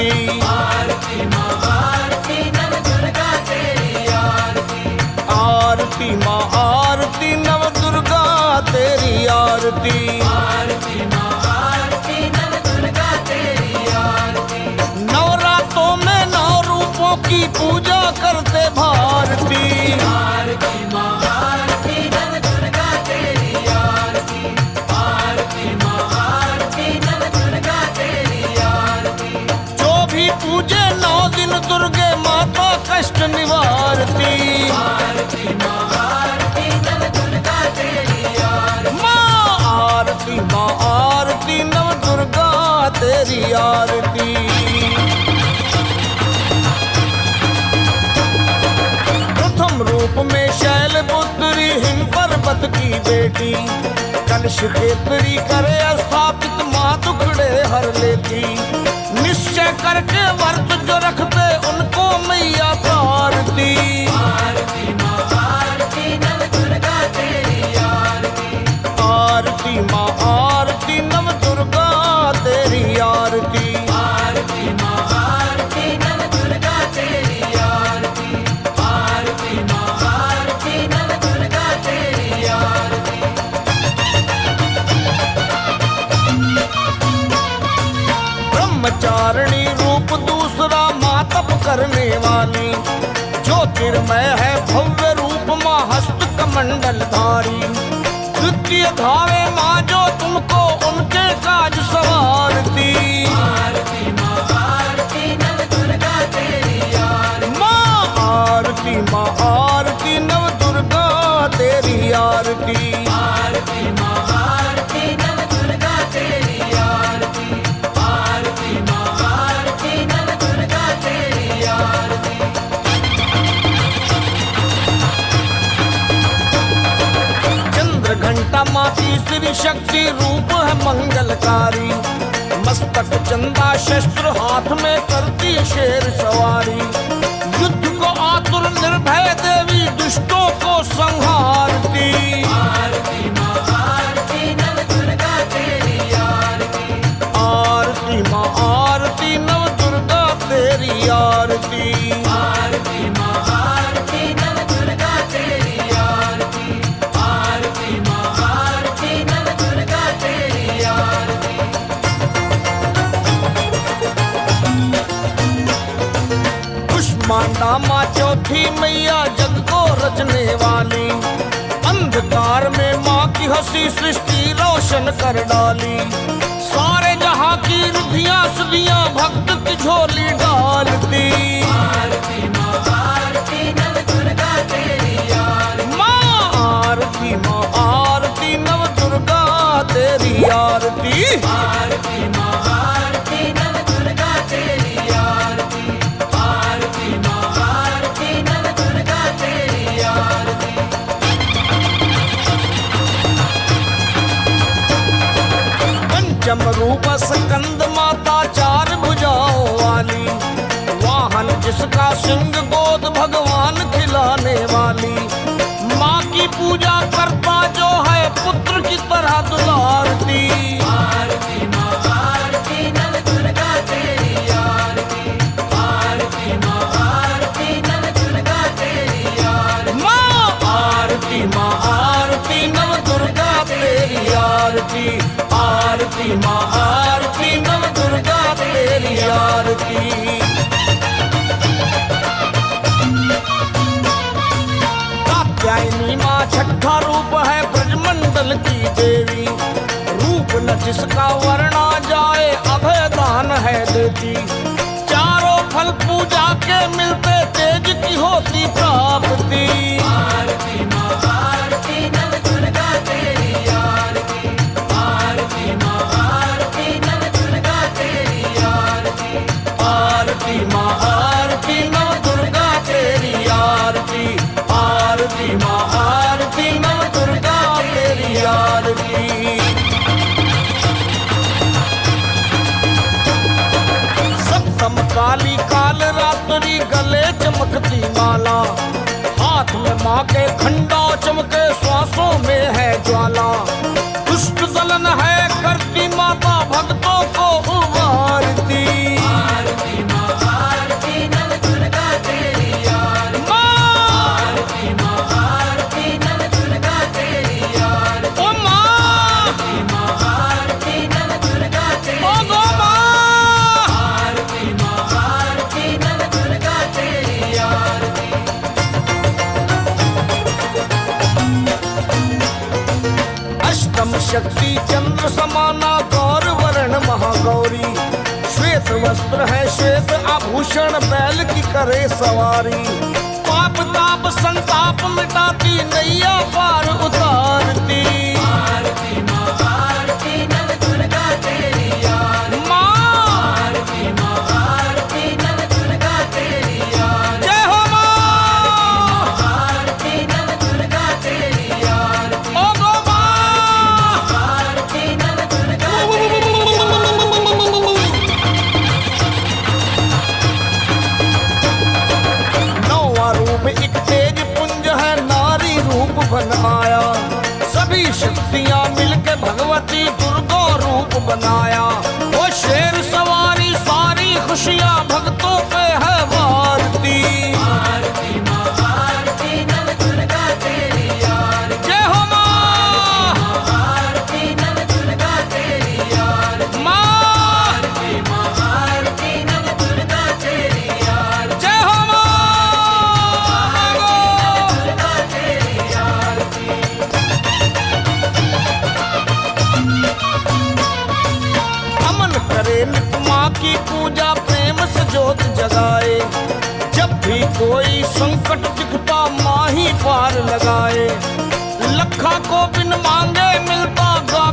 आरती। आरती माँ आरती नव दुर्गा तेरी आरती। आरती माँ आरती नव दुर्गा तेरी आरती। आरती माँ आरती नव दुर्गा तेरी आरती। नवरात्रों में 9 रूपों की पूजा करते भारती। आरती माँ आरती नव दुर्गा तेरी आरती। आरती माँ आरती नव दुर्गा तेरी आरती। जो भी पूजे 9 दिन दुर्गे माता कष्ट निवारती। आरती माँ आरती नव दुर्गा तेरी आरती। माँ आरती माँ आरती नव दुर्गा तेरी आरती। प्रथम रूप में शैलपुत्री हिम पर्वत की बेटी, कलश खेतरी करे स्थापित माँ दुखड़े हर लेती। निश्चय करके व्रत जो रखते उनको मैया तारती। आरती माँ आरती नव दुर्गा तेरी आरती। आरती माँ आरती नव दुर्गा तेरी आरती। आरती माँ आरती नव दुर्गा तेरी आरती। आरती माँ आरती नव दुर्गा तेरी आरती। ब्रह्मचारिणी रूप दूसरा माँ तप करने वाली, ज्योतिर्मय है भव्य रूप माँ हस्त कमंडल धारी। द्वितीय धावे माँ जो तुमको उनके काज सवारती। आरती माँ आरती नव दुर्गा तेरी आरती। माँ आरती माँ आरती नव दुर्गा तेरी आरती। आरती माँ आरती नव दुर्गा तेरी आरती। आरती माँ आरती नव दुर्गा तेरी आरती। चंद्र घंटा माँ तीसरी शक्ति रूप है मंगलकारी। मस्तक चंदा शस्त्र हाथ में करती शेर सवारी। युद्ध को आतुर निर्भय देवी दुष्टों को संहारती। आरती माँ आरती नव दुर्गा तेरी आरती। आरती माँ आरती नव दुर्गा तेरी आरती। आरती माँ आरती नव दुर्गा तेरी आरती। आरती माँ आरती नव दुर्गा तेरी आरती। कुष्मांडा माँ चौथी मैया जग को रचने वाली। अंधकार में माँ की हंसी सृष्टि रोशन कर डाली। सारे जहाँ की रुधियाँ सुधियाँ भक्त की झोली डालती। आरती माँ आरती नव दुर्गा तेरी आरती। माँ आरती माँ आरती नव दुर्गा तेरी आरती। आरती माँ आरती नव दुर्गा तेरी आरती। आरती माँ आरती नव दुर्गा तेरी आरती। पंचम रूप स्कंद माता 4 भुजाओं वाली। वाहन जिसका सिंह गोद भगवान खिलाने वाली। माँ की पूजा करता जो है पुत्र की तरह दुलारती। आरती माँ आरती नव दुर्गा तेरी आरती। आरती माँ आरती नव दुर्गा तेरी आरती। माँ आरती माँ आरती नव दुर्गा तेरी आरती। आरती माँ आरती नव दुर्गा तेरी आरती। कात्यायनी माँ छठा रूप है ब्रजमंडल की देवी। रूप न जिसका वर्णा जाए अभय दान है देती। चारों फल पूजा के मिलते तेज की होती प्राप्ति। आरती माँ आरती नव दुर्गा तेरी आरती। आरती माँ आरती नव दुर्गा तेरी आरती। आरती माँ आरती नव दुर्गा तेरी आरती। आरती माँ आरती नव दुर्गा तेरी आरती। सप्तम काली काल रात्रि गले चमकती माला। हाथ में माँ के खंडा चमके श्वासों में है ज्वाला। दुष्ट दलन है करती माता भक्तों को उबारती। आरती चंद्र समाना गौर वर्ण महागौरी। श्वेत वस्त्र है श्वेत आभूषण, बैल की करे सवारी। पाप ताप संताप मिटाती, नैया पार उतारती। आरती माँ आरती नव दुर्गा तेरी यार। आरती माँ आरती नव दुर्गा तेरी यार। जय हो माँ। आरती नव दुर्गा तेरी यार। ओ गो माँ। आरती नव दुर्गा तेरी नौवां रूप एक तेज पुंज है, नारी रूप बन आया। सभी शक्तियां मिलके भगवती दुर्गा रूप बनाया। वो शेर सवारी सारी खुशियां भक्तों पे है वारती। आरती माँ आरती नव दुर्गा तेरी यार। जय हो माँ। आरती नव दुर्गा तेरी यार। माँ। आरती माँ आरती नव दुर्गा तेरी यार। जय हो माँ। दुर्गा तेरी यार। अमन करे नित माँ की पूजा, प्रेम से जोत जगाए। जब भी कोई संकट दिखता, माँ ही पार लगाए। लखा को बिन मांगे मिलता, गा